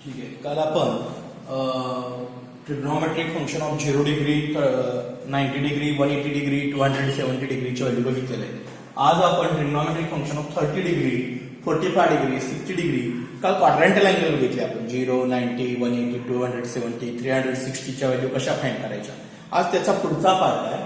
ठीक आहे. काल आपण trigonometric function of 0 degree, 90 degree, 180 degree, 270 डिग्रीची value बघितलेले आहे. आज आपण trigonometric function of 30 degree, 45 degree, 60 degree, काल क्वाड्रंटल अँगल बघितले आपण 0, 90, 180, 270, 360च्या व्हॅल्यू कशा फाइंड करायच्या. आज त्याचा पुढचा पार्ट आहे,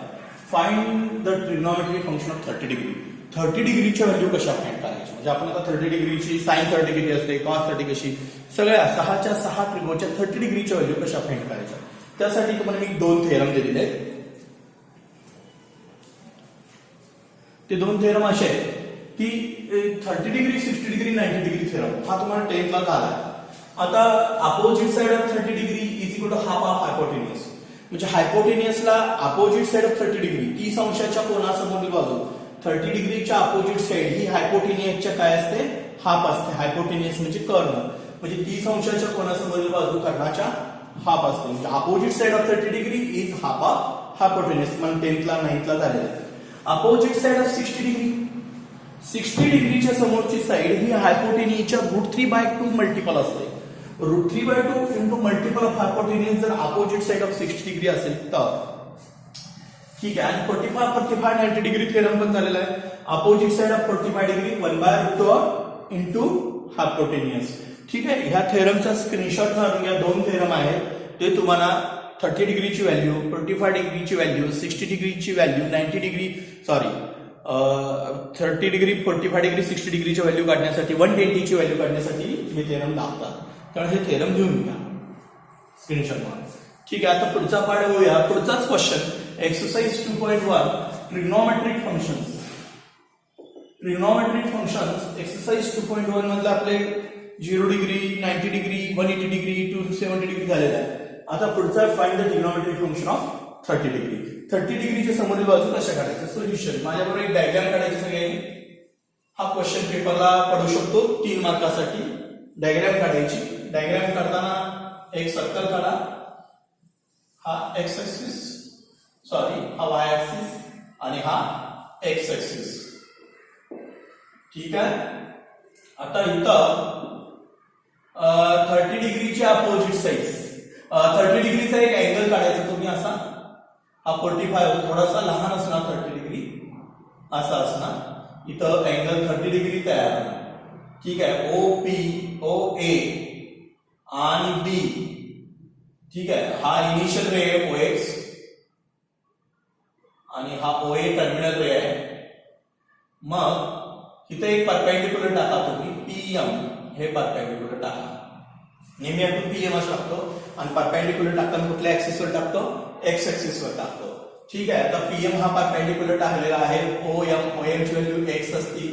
find the trigonometric function of 30 degree. 30 डिग्रीच्या व्हॅल्यू कशा फाइंड करायच्या. म्हणजे आपण आता 30 डिग्रीची साइन 30 किती असते, कॉस 30 कशी, सगळ्या 6च्या 6 त्रिकोणाच्या 30 डिग्रीच्या व्हॅल्यू कशा फाइंड करायच्या. त्यासाठी तुम्हाला मी 2 थेरम दिलेले आहेत. ते 2 थेरम असे आहेत की 30 डिग्री, 60 डिग्री, 90 डिग्री थेरम हा तुम्हाला 10th ला झाला. आता opposite side of 30 degree is equal to half of hypotenuse. म्हणजे हायपोटेनियसला अपोजिट साइड ऑफ 30 डिग्री 30 अंशाच्या कोनासमोरील बाजू 30 डिग्रीच्या अपोजिट साइड ही हायपोटेनियसच्या काय असते, हाफ असते. हायपोटेनियस म्हणजे कर्ण, म्हणजे 30 अंशाच्या कोनासमोरील बाजू कर्णाच्या हाफ असते. म्हणजे opposite side of 30 degree is half of hypotenuse. मला 10th ला 9th ला झालेलं आहे. अपोजिट साइड ऑफ 60 डिग्री, 60 डिग्रीच्या समोरची साइड ही हायपोटेनियसच्या √3/2 मल्टिपल असते. √3/2 इंटू मल्टिपल ऑफ हायपोटेनियस जर अपोजिट साइड ऑफ 60 डिग्री असेल तर ठीक आहे. आणि 45 90 डिग्री थेरम पण झालेला आहे. Opposite side of 45 degree 1/√2 into hypotenuse. ठीक आहे. ह्या थेरमचा स्क्रीनशॉट काढून घ्या. 2 थेरम आहेत ते तुम्हाला 30 डिग्रीची value, 45 डिग्रीची value, 60 डिग्रीची value, 90 degree 30 degree, 45 degree, 60 डिग्रीची value काढण्यासाठी, 120ची व्हॅल्यू काढण्यासाठी हे थेरम लागतात. कारण हे थेरम घेऊन घ्या स्क्रीनशॉट मध्ये. ठीक आहे. आता पुढचा पार्ट बघूया. पुढचाच question exercise 2.1 trigonometric functions. Trigonometric functions exercise 2.1 मधले आपले 0 डिग्री, 90 डिग्री, 180 डिग्री, 270 डिग्री झालेला आहे. आता पुढचा find the trigonometric function of 30 degree. 30 डिग्रीच्या समोरील बाजू कशा काढायचं. सोल्युशन माझ्याबरोबर एक डायग्राम काढायची सगळ्यांनी. हा क्वेश्चन पेपरला पडू शकतो 3 मार्कासाठी. डायग्राम काढायची. डायग्राम काढताना एक सर्कल काढा. हा एक्स ऍक्सिस, हा वाय ऍक्सिस आणि हा एक्स ऍक्सिस. ठीक आहे. आता इथं 30 डिग्रीच्या अपोजिट साइड्स, 30 डिग्रीचा एक अँगल काढायचा तुम्ही असा. हा 45 थोडासा लहान असणार, 30 डिग्री असा असणार. इथं अँगल 30 डिग्री तयार होणार. ठीक आहे. ओ पी, ओ ए आणि बी. ठीक आहे. हा इनिशियल रे आहे ओ एक्स आणि हा ओ ए टर्मिनल रे आहे. मग इथे एक परपेंडिक्युलर टाका तुम्ही, पीएम हे परपेंडिक्युलर टाका. नेहमी आपण पीएम असं टाकतो आणि परपेंडिक्युलर टाकताना कुठल्या ऍक्सिसवर टाकतो, एक्स ऍक्सिसवर टाकतो. ठीक आहे. आता पीएम हा परपेंडिक्युलर टाकलेला आहे. ओ एम ची व्हॅल्यू एक्स असती,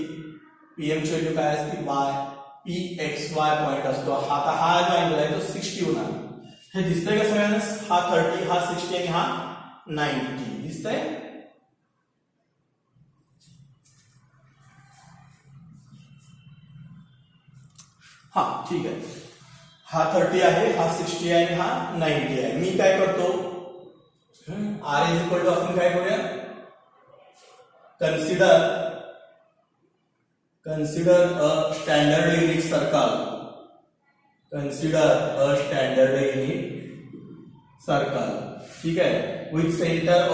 पीएम ची व्हॅल्यू काय असते Y. P x Y point असतो. आता हा जो अँगल आहे तो 60 होणार. हे दिसतंय का सगळ्यांना. हा 30, हा 60 आणि हा 90 दिसतंय. हा ठीक आहे. हा 30 आहे, हा 60 आहे आणि हा 90 आहे. मी काय करतो, आर इज इक्वल टू आपण काय करूया, consider a standard unit circle. Consider a standard unit circle. ठीक आहे. with center O.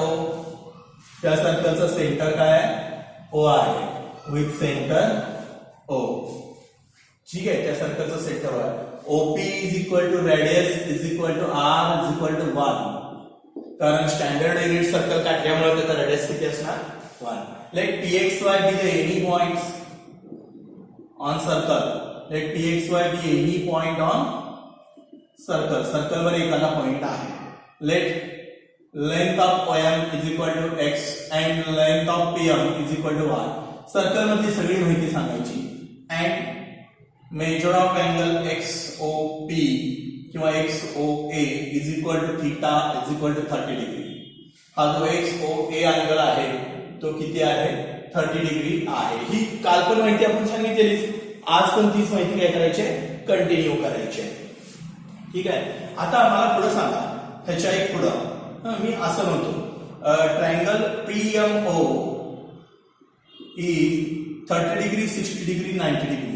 त्या सर्कलचा सेंटर काय आहे, O आहे. with center O. ठीक आहे. त्या सर्कलचा सेंटर आहे. OP is equal to radius is equal to R is equal to 1. कारण स्टँडर्ड युनिट सर्कल काढल्यामुळे त्याचा रेडियस किती असणार, 1. Let pxy be the any points on circle. Let pxy be any point on circle. Circle वर एखादा point आहे. Let length of OM is equal to x and length of PM is equal to y. Circle मधली सगळी माहिती सांगायची. and measure of angle XOP किंवा XOA is equal to theta is equal to 30 degree. हा जो XOA angle आहे तो किती आहे, 30 डिग्री आहे. ही काल पण माहिती आपण सांगितलेली. आज पण तीच माहिती काय करायची, कंटिन्यू करायची. ठीक आहे. आता आम्हाला पुढे सांगा, ह्याच्या एक पुढं मी असं म्हणतो, triangle PMO is 30 degree, 60 degree, 90 degree.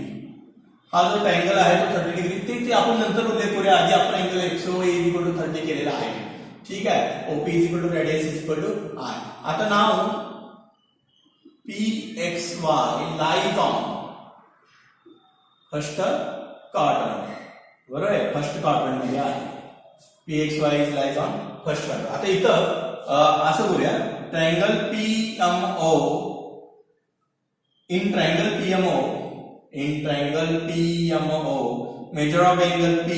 हा जो ट्रायंगल आहे तो 30 डिग्री ते आपण नंतर उल्लेख करूया. आधी आपण अँगल XOA इक्वल टू 30 केलेला आहे. ठीक आहे. OP equal to radius equal to I. आता नाव PXY lies on first quadrant. बरोबर आहे. फर्स्ट क्वाड्रंट मध्ये आहे. PXY is lies on first quadrant. आता इथं असं बोलूया triangle PMO in triangle PMO measure of angle P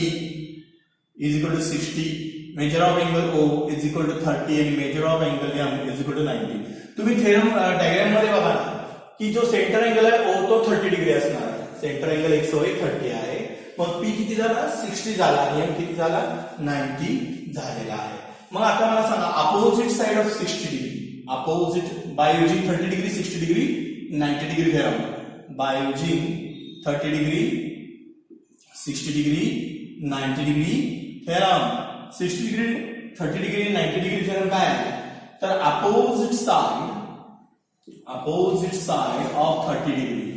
is equal to 60, measure of angle O is equal to 30 and measure of angle M is equal to 90. तुम्ही theorem diagram मध्ये बघा ना की जो सेंटर अँगल आहे O तो 30 degree असणार आहे. सेंटर अँगल XOA 30 आहे. मग P किती झाला 60 झाला आणि M किती झाला 90 झालेला आहे. मग आता मला सांगा opposite side of 60 degree opposite by using 30 degree 60 degree 90 degree theorem by using 30 degree 60 degree 90 degree theorem. 60 degree 30 degree 90 degree theorem काय आहे तर opposite side of 30 degree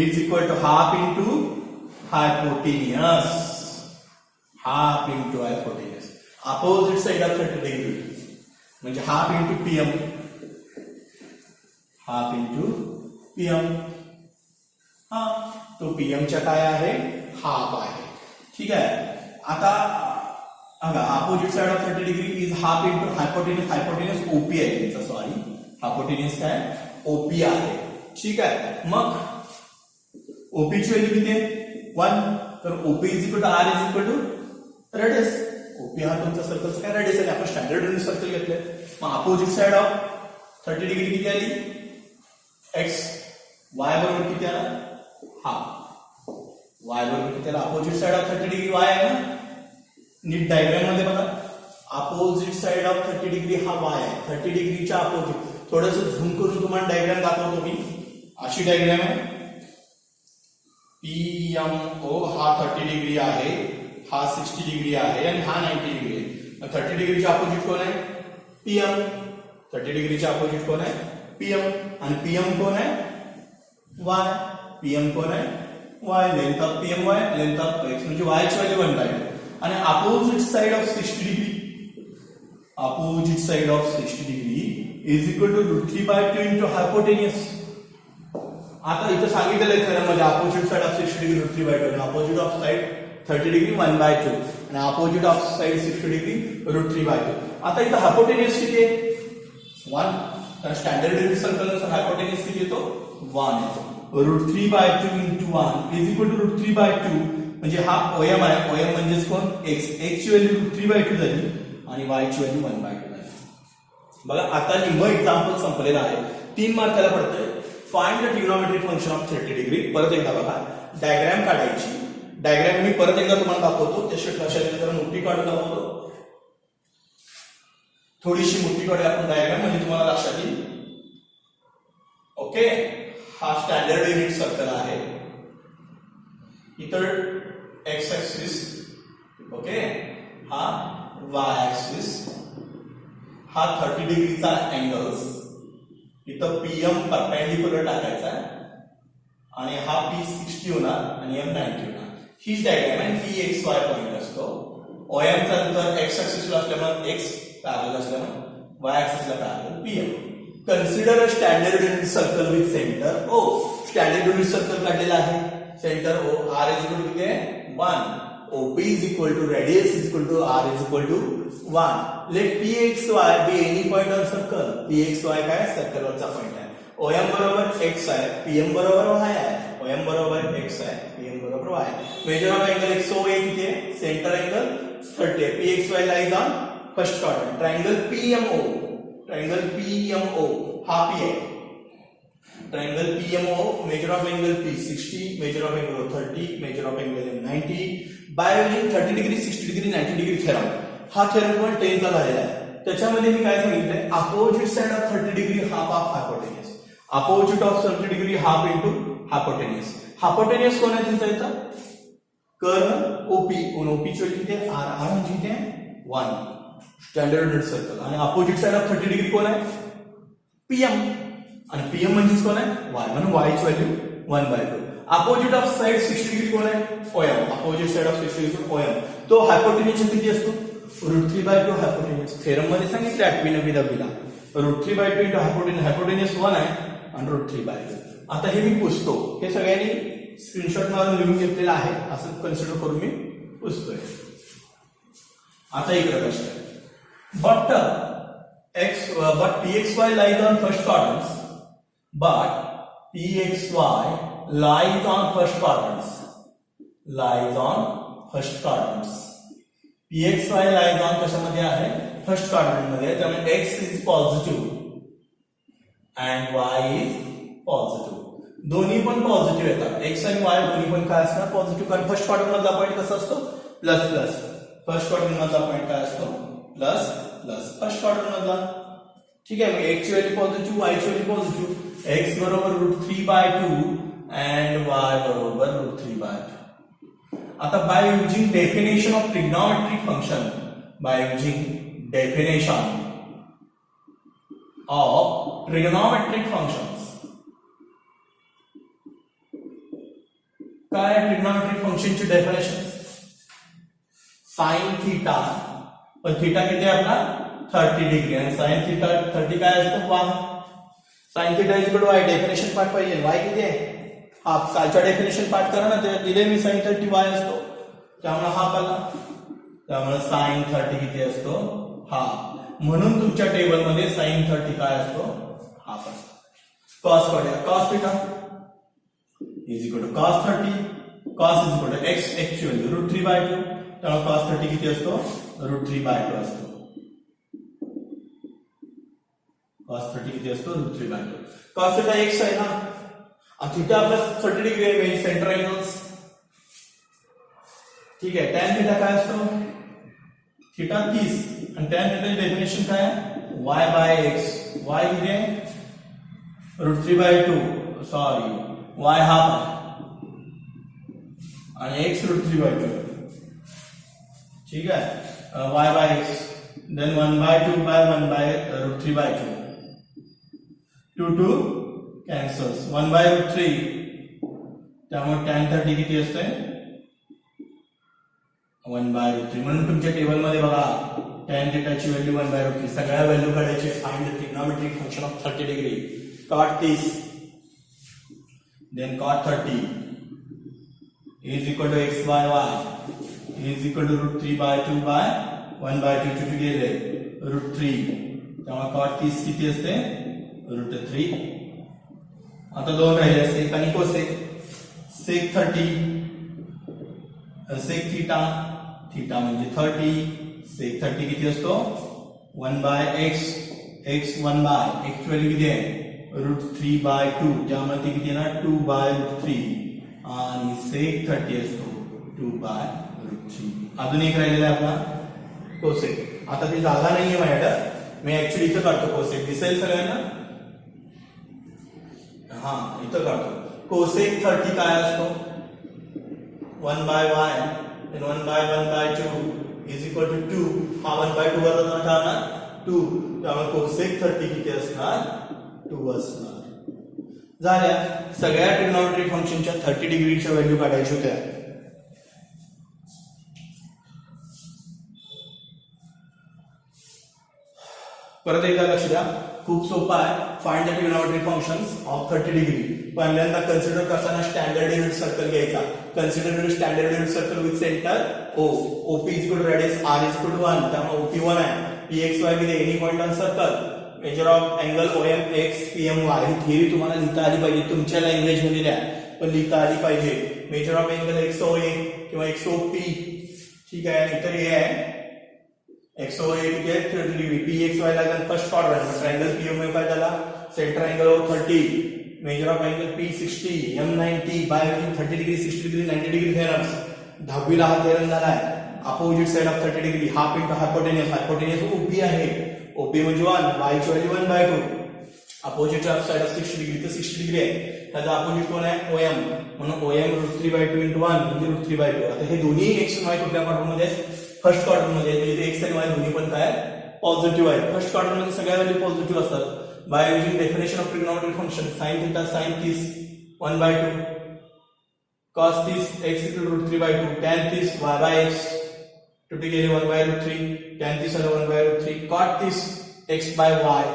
is equal to half into hypotenuse. Opposite side of 30 degree म्हणजे half into PM हा तो PM च्या काय आहे half आहे. ठीक आहे. आता opposite side of 30 degree is half into हायपोटेन्यूस OP आहे त्याचा. सॉरी हायपोटेन्यूस काय OP आहे. ठीक आहे. मग OP ची व्हॅल्यू किती आहे 1. तर OP is equal to R is equal to radius. OP हा तुमचा सर्कलचा काय रेडियस आहे. आपण स्टँडर्ड रेडियस सर्कल घेतलंय. मग अपोजिट साइड ऑफ 30 डिग्री किती आली X. Y बरोबर किती आला हाफ. Y बरोबर किती आला opposite side of 30 degree Y आहे ना. नीट डायग्राम मध्ये बघा अपोजिट साइड ऑफ 30 डिग्री हा Y आहे. 30 डिग्रीच्या अपोजिट. थोडंसं झूम करून तुम्हाला डायग्राम दाखवतो मी. अशी डायग्राम आहे. PMO हा 30 डिग्री आहे. हा 60 डिग्री आहे आणि हा 90 डिग्री आहे. 30 डिग्रीच्या अपोजिट कोण आहे PM. 30 डिग्रीच्या अपोजिट कोण आहे PM आणि PM कोण आहे Y. PM कोण आहे Y. Length of PM Y length of X म्हणजे Y ची व्हॅल्यू 1/2 आणि opposite side of 60 degree is equal to √3/2 into hypotenuse. आता इथं सांगितलेलं आहे थेरम मध्ये अपोजिट साइड ऑफ 60 डिग्री √3/2 आणि अपोजिट ऑफ साइड 30 डिग्री 1/2 आणि अपोजिट ऑफ साइड 60 डिग्री √3/2. आता इथं हायपोटेन्यूस किती आहे 1. तर स्टँडर्ड रेडियस सर्कलनुसार हायपोटेन्यूस किती येतो 1 येतो. √3/2 into 1 is equal to √3/2 म्हणजे हा OM आहे. OM म्हणजेच कोण X. X ची व्हॅल्यू √3/2 झाली आणि Y ची व्हॅल्यू 1/2 झाली. बघा आता निम्म एक्झाम्पल संपलेला आहे. 3 मार्काला पडतंय. Find the trigonometric function of 30 degree. परत एकदा बघा डायग्राम काढायची. डायग्राम मी परत एकदा तुम्हाला दाखवतो. त्याशिवाय लक्षात जरा मोठी काढून दाखवतो. थोडीशी मोठी काढूया आपण डायग्राम म्हणजे तुम्हाला लक्षात येईल. ओके. हा स्टँडर्ड युनिट सर्कल आहे. इतर X ऍक्सिस ओके हा Y ऍक्सिस हा 30 डिग्रीचा अँगल्स. इथं PM परपेंडिक्युलर टाकायचा आणि हा P 60 होणार आणि M 90 होणार. हीच डायग्राम आहे. PXY पॉइंट असतो. OM चा नंतर X ऍक्सिसला असल्यामुळे X पॅरलल असल्यामुळे Y ऍक्सिसला parallel PM. Consider a standard unit circle with centre O. Standard unit circle काढलेला आहे. Centre O R is equal to किती आहे 1. OP is equal to radius is equal to R is equal to 1. Let PXY be any point on circle. PXY काय circle वरचा point आहे. OM बरोबर X आहे. PM बरोबर Y आहे. OM बरोबर X आहे. PM बरोबर Y आहे. मेजर ऑफ एंगल XOA किती आहे सेंटर एंगल 30 आहे. PXY lies on first quadrant. Triangle PMO हा P आहे. Triangle PMO measure of angle P 60, measure of angle 30, measure of angle 90 by using 30 degree 60 degree 90 degree theorem. हा theorem तुम्हाला 10th ला झालेला आहे. त्याच्यामध्ये मी काय सांगितलंय opposite side of 30 degree half of हायपोटेन्यूस. Opposite of 30 degree half into हायपोटेन्यूस. हायपोटेन्यूस कोण आहे त्यांचा इथं कर्व OP. OP ची व्हॅल्यू किती आहे R म्हणजे किती आहे 1. स्टँडर्ड युनिट सर्कल आणि अपोजिट साइड ऑफ 30 डिग्री कोण आहे PM आणि PM म्हणजेच कोण आहे Y म्हणून Y ची value 1/2. Opposite of side 60 degree कोण आहे OM. Opposite side of 60 degree OM. तो हायपोटेन्युस किती असतो √3/2 हायपोटेन्युस. थेरम मध्ये सांगितलं 8वी 9वी 10वीला √3/2 इंटू हायपोटेन्युस 1 आहे आणि √3/2. आता हे मी पुसतो. हे सगळ्यांनी स्क्रीनशॉट मारून लिहून घेतलेलं आहे असं कन्सिडर करून मी पुसतोय. आता इकडे प्रश्न आहे. but pxy lies on first quadrants. But pxy lies on first quadrants. Lies on first quadrants. pxy lies on कशामध्ये आहे फर्स्ट क्वाड्रंट मध्ये. त्यामुळे x is positive and y is positive. दोन्ही पण पॉझिटिव्ह येतात. x आणि y दोन्ही पण काय असणार पॉझिटिव्ह. कारण फर्स्ट क्वाड्रंट मधला पॉईंट कसा असतो प्लस प्लस. फर्स्ट क्वाड्रंट मधला पॉईंट काय असतो प्लस प्लस फर्स्ट क्वाड्रंट मधला. ठीक आहे. मग x ची व्हॅल्यू पॉझिटिव्ह y ची व्हॅल्यू पॉझिटिव्ह. x बरोबर √3/2 अँड y बरोबर √3/2. आता by using definition of trigonometric function. By using definition of trigonometric functions. काय ट्रिग्नोमेट्रिक फंक्शनची डेफिनेशन साइन थीटा. पण थीटा किती आहे आपला 30 डिग्री आणि साइन थीटा 30 काय असतं 1. Sine theta is equal to y. Definition part पाहिजे. y किती आहे हाफ. कालच्या डेफिनेशन पार्ट करा ना. ते दिले मी साइन 30 y असतो त्यामुळे हाफ आला. त्यामुळे साइन 30 किती असतो हाफ. म्हणून तुमच्या टेबल मध्ये साइन 30 काय असतो हाफ असतो. कॉस काढूया. Cos theta is equal to cos 30. Cos is equal to x actually √3/2. त्यामुळे कॉस 30 किती असतो √3/2 असतो. कॉस 30 किती असतो √3/2. कॉस थीटा x आहे ना. थीटा आपला 30 डिग्री आहे म्हणजे सेंटर अँगल्स. ठीक आहे. टॅन थीटा काय असतो थीटा 30 आणि टॅन थीटाची डेफिनेशन काय आहे y/x. y किती आहे √3/2 सॉरी y हाफ आहे आणि x √3/2. ठीक आहे. y/x then 1/2 by 1/√3/2. 2 cancels 1/√3. त्यामुळे tan 30 किती असते 1/√3. म्हणून तुमच्या टेबल मध्ये बघा tan थीटाची व्हॅल्यू 1/√3. सगळ्या व्हॅल्यू काढायचे. Find the trigonometric function of 30 degree. cot 30 then cot 30 is equal to x by y is equal to √3/2 by 1/2. To गेले √3. तेव्हा cot 30 किती असते √3. आता दोन राहिले सेक आणि कोसेक. सेक 30 सेक थीटा. थीटा म्हणजे 30. सेक 30 किती असतो 1/x. x 1/x ची व्हॅल्यू किती आहे √3/2. त्यामुळे ती किती येणार 2/√3 आणि सेक 30 असतो 2/√3. अजून एक राहिलेला आहे आपला कोसेक. आता ती जागा नाहीये माझ्याकडे. मी ऍक्च्युअली इथं काढतो कोसेक. दिसेल सगळ्यांना. हा इथं काढतो. कोसेक 30 काय असतो 1/y and 1/1/2 is equal to 2. हा 1/2 बरोबर काय ना 2. त्यामुळे कोसेक 30 किती असणार 2 असणार. झाल्या सगळ्या ट्रिग्नोमेट्रिक फंक्शनच्या 30 डिग्रीच्या व्हॅल्यू काढायच्या होत्या. परत एकदा लक्ष द्या. खूप सोपं आहे. Find the trigonometric functions of 30 degree. पहिल्यांदा कन्सिडर करताना स्टँडर्ड युनिट सर्कल घ्यायचा. Consider standard unit circle with centre O. OP is equal to radius R is equal to 1. त्यामुळे OP 1 आहे. PXY with any point on circle. Measure of angle OMX PMY. ही theory तुम्हाला लिहिता आली पाहिजे. तुमच्या language मध्ये द्या पण लिहिता आली पाहिजे. मेजर ऑफ अँगल XOA किंवा XOP. ठीक आहे. इतर हे आहे XOA किती आहे 30 डिग्री. PXY ला फर्स्ट क्वाड्रंट. ट्रायंगल PMY काय झाला centre angle of 30. Measure of angle P60 M90 by 30 degree 60 degree 90 degree theorems. 10वीला हा थेरम झालाय. Opposite side of 30 degree half into hypotenuse. Hypotenuse OP आहे. OP म्हणजे 1. y ची value 1/2. Opposite side of 60 degree तर 60 degree आहे. त्याचा opposite कोण आहे OM. म्हणून OM √3/2 इंटू 1 म्हणजे √3/2. आता हे दोन्ही x आणि y कुठल्या क्वाड्रंट मध्ये फर्स्ट क्वाड्रंट मध्ये. x आणि y दोन्ही पण काय पॉझिटिव्ह आहे. फर्स्ट क्वाड्रंट मध्ये सगळ्या व्हॅल्यू पॉझिटिव्ह असतात. By using definition of trigonometric function sin theta sin 30 1/2 cos 30 x equal to root 3 by 2, tan 30 y by x, to take 1 by root 3, tan 30 1 by root 3, cot 30 x by y,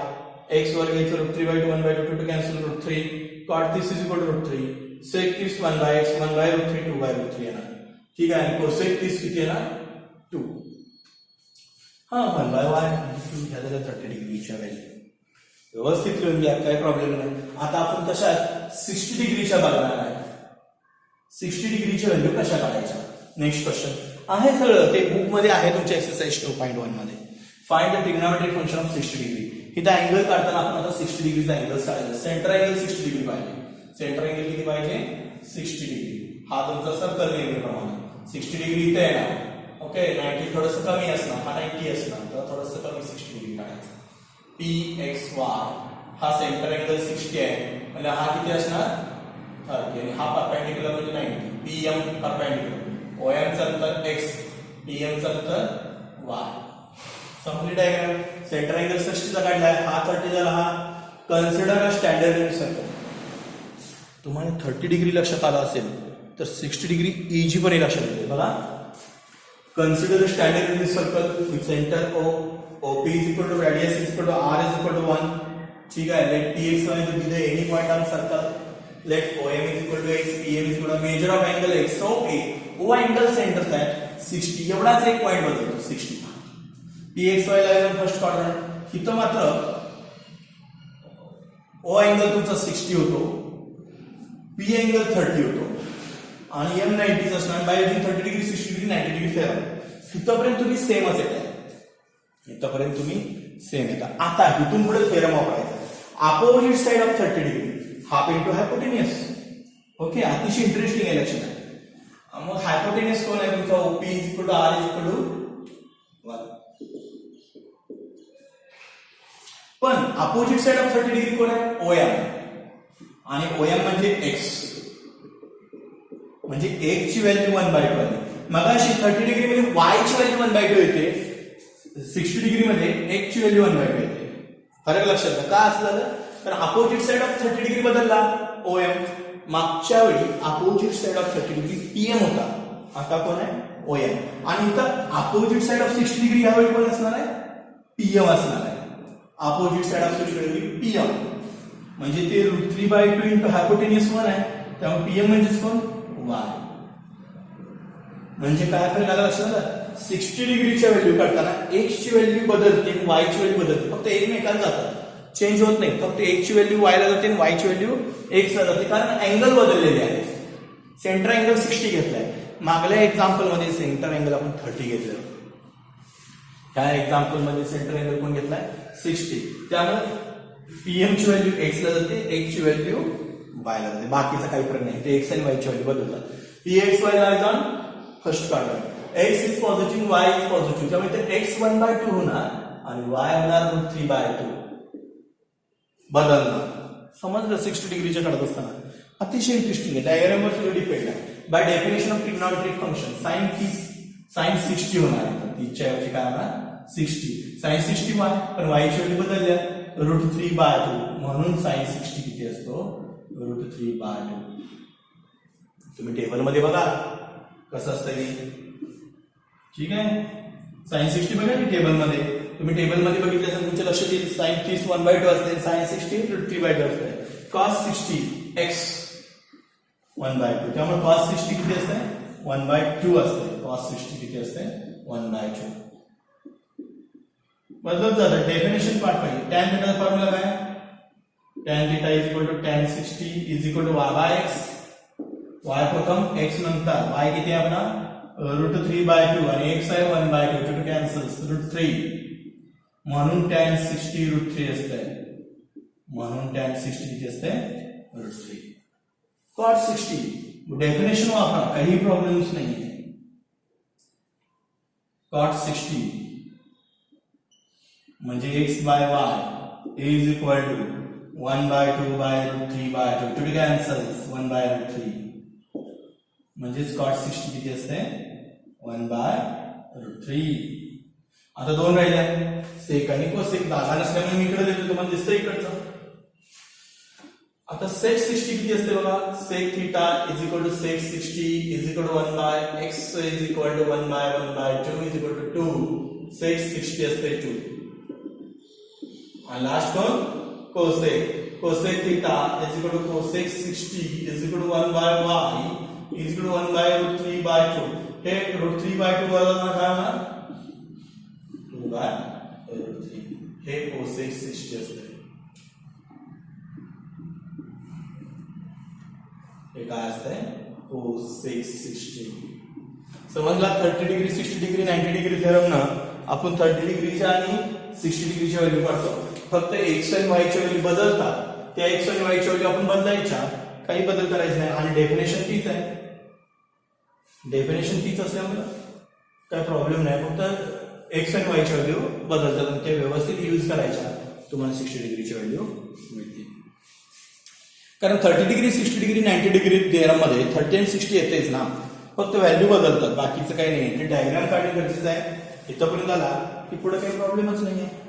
x वर्ग इथं root 3 by 2 1 by 2 to cancel root 3, cot 30 is equal to root 3, sec 30 1 by x 1 by root 3 2 by root 3 येणार. ठीक आहे. आणि cosec 30 किती येणार 2. हा 1 by y ह्याला 30 डिग्रीच्या व्हॅल्यू व्यवस्थित लिहून घ्या, काही प्रॉब्लेम नाही. आता आपण कशा 60 डिग्रीच्या बघणार आहे. 60 डिग्रीची व्हॅल्यू कशा काढायच्या. नेक्स्ट क्वेश्चन आहे सगळं ते बुक मध्ये आहे तुमच्या एक्सरसाइज 2.1 मध्ये. Find the trigonometric function of 60 degree. इथं अँगल काढताना आपण आता 60 डिग्रीचा अँगल काढायचा. सेंटर अँगल 60 डिग्री पाहिजे. सेंटर अँगल किती पाहिजे 60 डिग्री. हा तुमचा सर्कल नेहमीप्रमाणे 60 डिग्री इथे येणार. ओके 90 थोडंसं कमी असणार, हा 90 असणार, तर थोडंसं कमी 60 डिग्री काढायचं. PXY हा सेंटर अँगल 60 आहे म्हणजे हा किती असणार 30 आणि हा परपेंडिक्युलर म्हणजे 90. PM परपेंडिक्युलर, OM चं अंतर x, PM चं अंतर y. संपली डायग्राम. सेंटर अँगल 60 चा काढलाय, हा 30 झाला. हा consider a standard unit circle. तुम्हाला 30 डिग्री लक्षात आला असेल तर 60 डिग्री इजी पण लक्षात येते बघा. Consider a standard unit circle with centre OP is equal to radius is equal to R is equal to 1. ठीक है. Let PXY to be the any point on circle. Let OM is equal to x, PM is equal to measure of angle x. So O angle center है 60. एवढाच एक point बदलतो 60. PXY ला एकदम first quadrant. इथं मात्र O angle तुमचा 60 होतो, P अँगल 30 होतो आणि M 90 असणार. By using 30 degree 60 degree 90 degree fair. इथपर्यंत तुम्ही सेमच येत आहे. इथपर्यंत तुम्ही सेम येता. आता इथून पुढे थेरम वापरायचा. Opposite side of 30 degree half into hypotenuse. Okay अतिशय इंटरेस्टिंग आहे लक्षात. मग हायपोटेनियस कोण आहे तुमचा OP is equal to R is equal to 1. पण अपोजिट साइड ऑफ 30 डिग्री कोण आहे OM आणि OM म्हणजे x म्हणजे x ची व्हॅल्यू 1/2 आहे. मगाशी 30 डिग्री मध्ये y ची व्हॅल्यू 1/2 येते, 60 डिग्री मध्ये x ची व्हॅल्यू 1/2 येते. फरक लक्षात घ्या. का असं झालं तर अपोजिट साइड ऑफ 30 डिग्री बदलला OM. मागच्या वेळी opposite side of 30 degree PM होता, आता कोण आहे OM. आणि इथं अपोजिट साइड ऑफ 60 डिग्री यावेळी कोण असणार आहे PM असणार आहे. Opposite side of 60 degree PM म्हणजे ते √3/2 इंटू हायपोटेनियस 1 आहे. त्यामुळे PM म्हणजेच कोण y. म्हणजे काय फरक आला लक्षात आलं. 60 डिग्रीच्या व्हॅल्यू काढताना x ची व्हॅल्यू बदलते, y ची व्हॅल्यू बदलते. फक्त एकमेकांना जातात, चेंज होत नाही. फक्त x ची व्हॅल्यू y ला जाते आणि y ची व्हॅल्यू x ला जाते, कारण अँगल बदललेले आहे. सेंटर अँगल 60 घेतलाय. मागल्या एक्झाम्पल मध्ये सेंटर अँगल आपण 30 घेतलं. ह्या एक्झाम्पल मध्ये सेंटर अँगल कोण घेतलाय 60. त्यामुळे PM ची व्हॅल्यू x ला जाते, x ची व्हॅल्यू y ला जाते. बाकीचा काही फरक नाही, ते x आणि y ची व्हॅल्यू बदलतात. PXY ला जाऊन फर्स्ट काढलं. x is positive, y is positive, त्यामुळे ते x 1/2 होणार आणि y होणार √3/2 बदलणार. समजलं 60 डिग्रीच्या काढत असताना. अतिशय इंटरेस्टिंग आहे. डायग्रामवर सगळं डिपेंड आहे. By definition of trigonometric function sin 60 होणार. 30 च्या ऐवजी काय होणार 60. sin 60 y, पण y ची व्हॅल्यू बदलल्या √3/2 म्हणून sin 60 किती असतो √3/2. तुम्ही टेबल मध्ये बघा कसं असतं. ठीक आहे. sin 60 बघा टेबल मध्ये. तुम्ही टेबल मध्ये बघितलं तर तुमच्या लक्षात येईल sin 30 1/2 असते, sin 60 √3/2 असते. cos 60 x 1/2, त्यामुळे cos 60 किती असते 1/2 असते. cos 60 किती असते 1/2. बदलत जातं. डेफिनेशन पार्ट पाहिजे. tan थीटा फॉर्म्युला काय tan theta is equal to tan 60 is equal to y by x. y प्रथम x नंतर y किती आहे आपला √3/2 आणि x आहे 1/2 टू कॅन्सल्स √3 म्हणून tan 60 √3 असते. म्हणून tan 60 किती असते √3. cot 60 डेफिनेशन वापरा, काही प्रॉब्लेम्स नाहीये. cot 60 म्हणजे x by y is equal to 1/2 by √3/2 to कॅन्सल्स 1/3 म्हणजेच cot 60 किती असते 1/√3. आता दोन राहिल्या सेक आणि कोसेक. जागा नसल्यामुळे मी इकडे देतो, तुम्हाला दिसतं इकडचं. आता sec 60 किती असते बघा, sec theta is equal to sec 60 is equal to 1 by x is equal to 1 by 2 is equal to 2, sec 60 असते 2. आणि last one cosec theta is equal to cosec 60 is equal to 1 by y is equal to 1 by root 3 by 2. हे root 3 by 2 बरोबर काय होणार, 2 by root 3. हे cosec 60 असते. हे काय असतंय, cosec 60. समजला. 30 डिग्री 60 डिग्री 90 डिग्री थेरम ना आपण 30 डिग्रीच्या आणि 60 डिग्रीच्या व्हॅल्यू काढतो. फक्त एक्स आणि वाय च्या व्हॅल्यू बदलतात, त्या एक्स आणि वाय च्या व्हॅल्यू आपण बदलायच्या, काही बदल करायचे नाही. आणि डेफिनेशन तीच आहे, डेफिनेशन तीच असल्यामुळे काय प्रॉब्लेम नाही. फक्त एक्स आणि वाय च्या व्हॅल्यू बदलतात आणि ते व्यवस्थित यूज करायच्या, तुम्हाला 60 डिग्रीची व्हॅल्यू मिळते. कारण 30 डिग्री 60 डिग्री 90 डिग्री थेरममध्ये 30 आणि 60 येतेच ना, फक्त व्हॅल्यू बदलतात, बाकीचं काही नाही. ते डायग्राम काढणे गरजेचं आहे. इथंपर्यंत आला की पुढे काही प्रॉब्लेमच नाही आहे.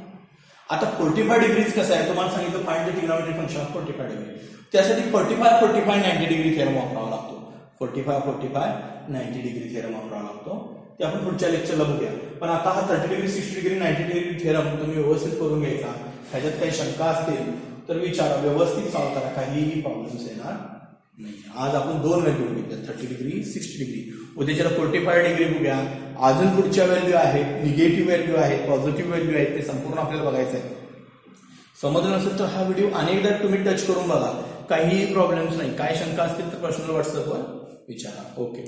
आता 45 डिग्रीज कसं आहे, तुम्हाला सांगितलं find the trigonometric function of 45 degree. त्यासाठी 45 45 90 डिग्री थेरम वापरावा लागतो. 45 45 90 डिग्री थेरम वापरावा लागतो. ते आपण पुढच्या लेक्चरला बघूया. पण आता हा 30 डिग्री 60 डिग्री 90 डिग्री थेरम तुम्ही व्यवस्थित करून घ्यायचा. ह्याच्यात काही शंका असतील तर विचारा, व्यवस्थित सॉल्व्ह करा, काहीही प्रॉब्लेम्स येणार नाही. आज आपण 2 व्हॅल्यू बघितल्या, 30 डिग्री 60 डिग्री. उद्याच्याला 45 डिग्री बघूया. अजून पुढच्या व्हॅल्यू आहेत, निगेटिव्ह व्हॅल्यू आहेत, पॉझिटिव्ह व्हॅल्यू आहेत, ते संपूर्ण आपल्याला बघायचं आहे. समजलं नसेल तर हा व्हिडिओ अनेकदा तुम्ही टच करून बघा, काहीही प्रॉब्लेम्स नाही. काय शंका असतील तर पर्सनल व्हॉट्सअपवर विचारा. ओके.